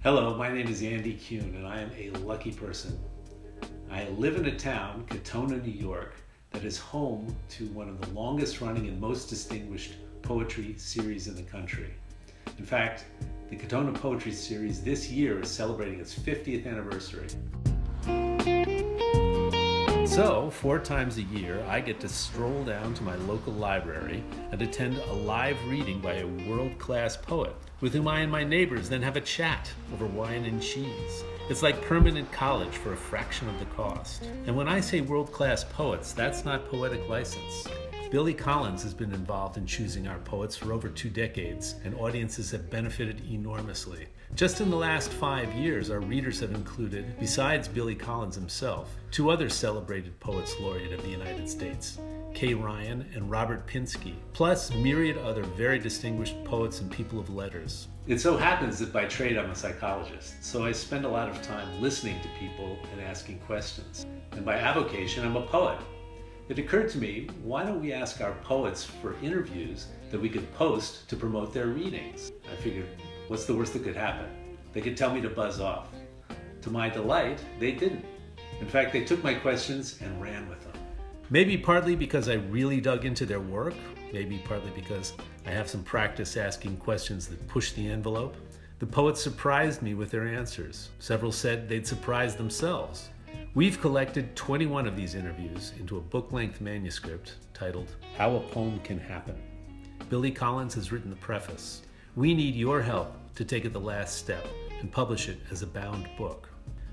Hello, my name is Andy Kuhn, and I am a lucky person. I live in a town, Katonah, New York, that is home to one of the longest running and most distinguished poetry series in the country. In fact, the Katonah Poetry Series this year is celebrating its 50th anniversary. So, 4 times a year, I get to stroll down to my local library and attend a live reading by a world-class poet, with whom I and my neighbors then have a chat over wine and cheese. It's like permanent college for a fraction of the cost. And when I say world-class poets, that's not poetic license. Billy Collins has been involved in choosing our poets for over 2 decades, and audiences have benefited enormously. Just in the last 5 years, our readers have included, besides Billy Collins himself, 2 other celebrated poets laureate of the United States, Kay Ryan and Robert Pinsky, plus myriad other very distinguished poets and people of letters. It so happens that by trade I'm a psychologist, so I spend a lot of time listening to people and asking questions. And by avocation, I'm a poet. It occurred to me, why don't we ask our poets for interviews that we could post to promote their readings? I figured, what's the worst that could happen? They could tell me to buzz off. To my delight, they didn't. In fact, they took my questions and ran with them. Maybe partly because I really dug into their work, maybe partly because I have some practice asking questions that push the envelope. The poets surprised me with their answers. Several said they'd surprised themselves. We've collected 21 of these interviews into a book-length manuscript titled How a Poem Can Happen. Billy Collins has written the preface. We need your help to take it the last step and publish it as a bound book.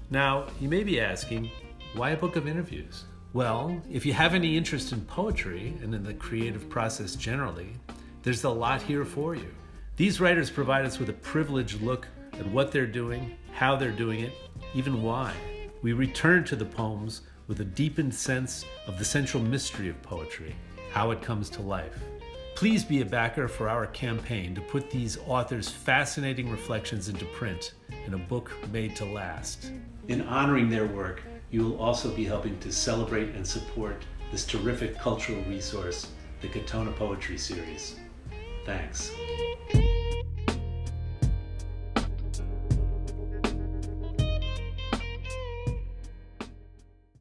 Now, you may be asking, why a book of interviews? Well, if you have any interest in poetry and in the creative process generally, there's a lot here for you. These writers provide us with a privileged look at what they're doing, how they're doing it, even why. We return to the poems with a deepened sense of the central mystery of poetry, how it comes to life. Please be a backer for our campaign to put these authors' fascinating reflections into print in a book made to last. In honoring their work, you will also be helping to celebrate and support this terrific cultural resource, the Katonah Poetry Series. Thanks.